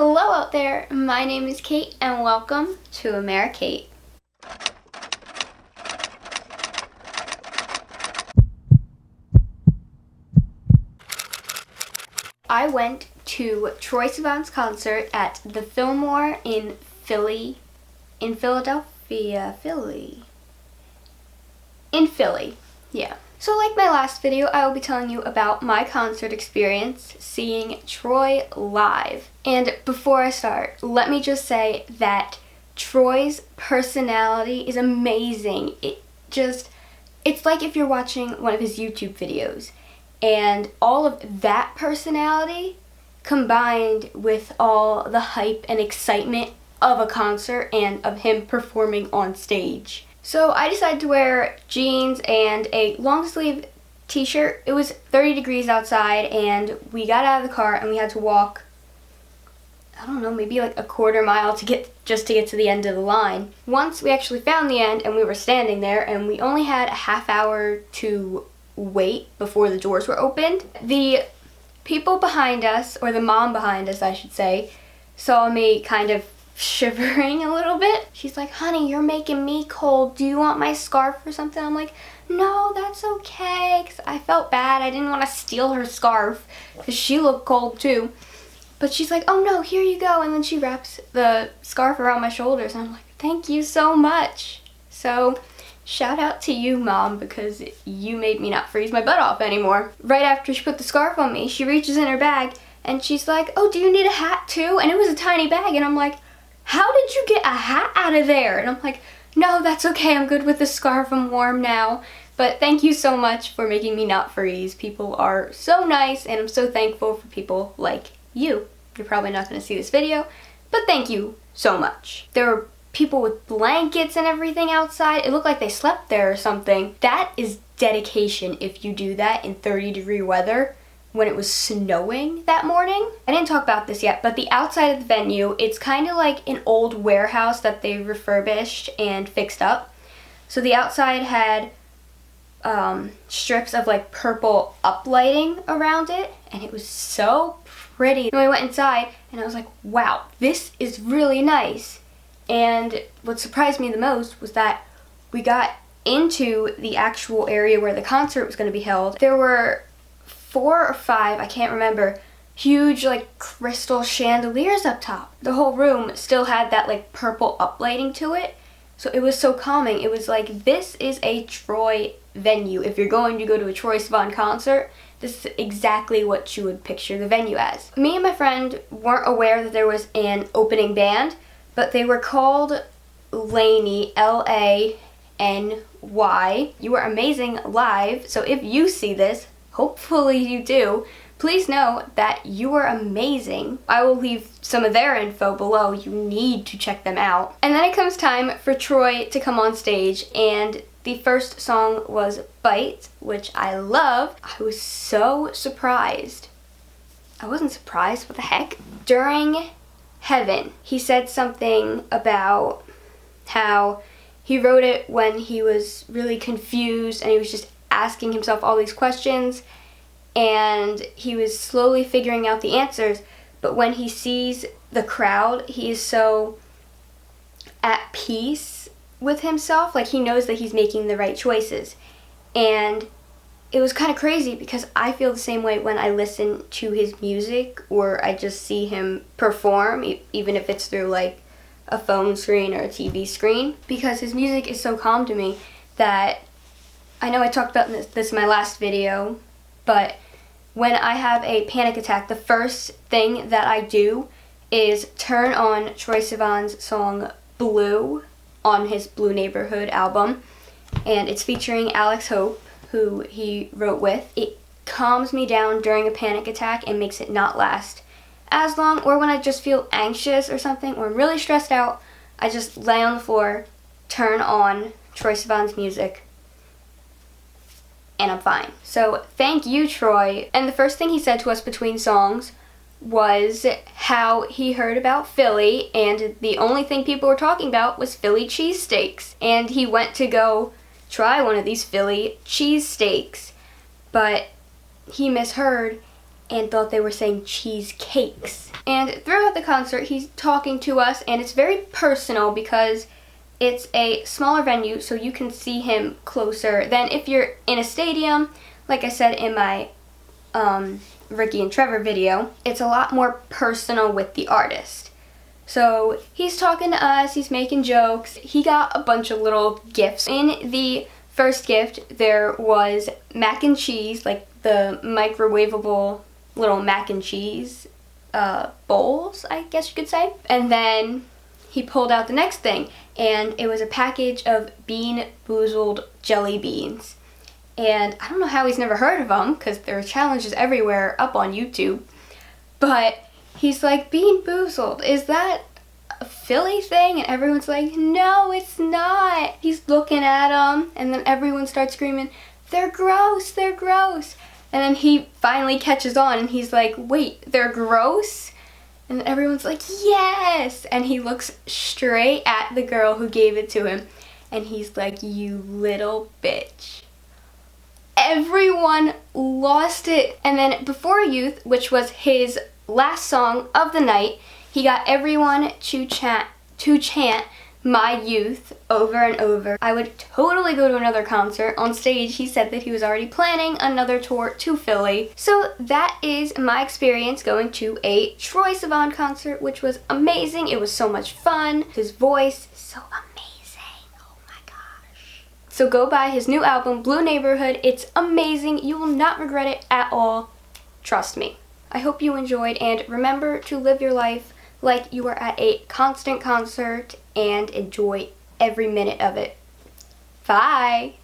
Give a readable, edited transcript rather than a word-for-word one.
Hello out there, my name is Kate and welcome to AmeriKate. I went to Troye Sivan's concert at the Fillmore in Philly. Yeah. So like my last video, I will be telling you about my concert experience seeing Troye live. And before I start, let me just say that Troye's personality is amazing. It's like if you're watching one of his YouTube videos and all of that personality combined with all the hype and excitement of a concert and of him performing on stage. So I decided to wear jeans and a long sleeve t-shirt. It was 30 degrees outside and we got out of the car and we had to walk, I don't know, maybe like a quarter mile to get to the end of the line. Once we actually found the end and we were standing there and we only had a half hour to wait before the doors were opened. The people behind us, or the mom behind us I should say, saw me kind of shivering a little bit. She's like, honey, you're making me cold. Do you want my scarf or something? I'm like, no, that's okay. Because I felt bad. I didn't want to steal her scarf because she looked cold too. But she's like, oh no, here you go. And then she wraps the scarf around my shoulders. And I'm like, thank you so much. So shout out to you, Mom, because you made me not freeze my butt off anymore. Right after she put the scarf on me, she reaches in her bag and she's like, oh, do you need a hat too? And it was a tiny bag. And I'm like, how did you get a hat out of there? And I'm like, no, that's okay. I'm good with the scarf. I'm warm now. But thank you so much for making me not freeze. People are so nice and I'm so thankful for people like you. You're probably not going to see this video, but thank you so much. There were people with blankets and everything outside. It looked like they slept there or something. That is dedication if you do that in 30-degree weather. When it was snowing that morning. I didn't talk about this yet, but the outside of the venue, it's kind of like an old warehouse that they refurbished and fixed up. So the outside had strips of like purple uplighting around it, and it was so pretty. And we went inside and I was like, wow, this is really nice. And what surprised me the most was that we got into the actual area where the concert was going to be held. There were 4 or 5, I can't remember, huge like crystal chandeliers up top. The whole room still had that like purple uplighting to it. So it was so calming. It was like, this is a Troye venue. If you're going to go to a Troye Sivan concert, this is exactly what you would picture the venue as. Me and my friend weren't aware that there was an opening band, but they were called Lany, Lany. You were amazing live, so if you see this, hopefully you do, please know that you are amazing. I will leave some of their info below. You need to check them out. And then it comes time for Troye to come on stage, and the first song was Bite, which I love. I was so surprised. I wasn't surprised, what the heck? During Heaven, he said something about how he wrote it when he was really confused and he was just asking himself all these questions and he was slowly figuring out the answers, but when he sees the crowd, he is so at peace with himself, like he knows that he's making the right choices. And it was kind of crazy because I feel the same way when I listen to his music or I just see him perform, even if it's through like a phone screen or a TV screen, because his music is so calm to me that I know I talked about this in my last video, but when I have a panic attack, the first thing that I do is turn on Troye Sivan's song Blue on his Blue Neighborhood album, and it's featuring Alex Hope, who he wrote with. It calms me down during a panic attack and makes it not last as long, or when I just feel anxious or something, or I'm really stressed out, I just lay on the floor, turn on Troye Sivan's music, and I'm fine. So thank you, Troye. And the first thing he said to us between songs was how he heard about Philly, and the only thing people were talking about was Philly cheesesteaks. And he went to go try one of these Philly cheesesteaks, but he misheard and thought they were saying cheesecakes. And throughout the concert, he's talking to us, and it's very personal because it's a smaller venue, so you can see him closer than if you're in a stadium. Like I said in my Ricky and Trevor video, it's a lot more personal with the artist. So he's talking to us, he's making jokes. He got a bunch of little gifts. In the first gift, there was mac and cheese, like the microwavable little mac and cheese bowls, I guess you could say. And then he pulled out the next thing, and it was a package of Bean Boozled jelly beans. And I don't know how he's never heard of them, because there are challenges everywhere up on YouTube. But he's like, Bean Boozled, is that a Philly thing? And everyone's like, no, it's not. He's looking at them, and then everyone starts screaming, they're gross, they're gross. And then he finally catches on, and he's like, wait, they're gross? And everyone's like, yes! And he looks straight at the girl who gave it to him, and he's like, you little bitch. Everyone lost it. And then Before Youth, which was his last song of the night, he got everyone to chant My Youth over and over. I would totally go to another concert. On stage, he said that he was already planning another tour to Philly. So that is my experience going to a Troye Sivan concert, which was amazing. It was so much fun. His voice is so amazing. Oh my gosh. So go buy his new album, Blue Neighborhood. It's amazing. You will not regret it at all. Trust me. I hope you enjoyed, and remember to live your life like you are at a constant concert and enjoy every minute of it. Bye!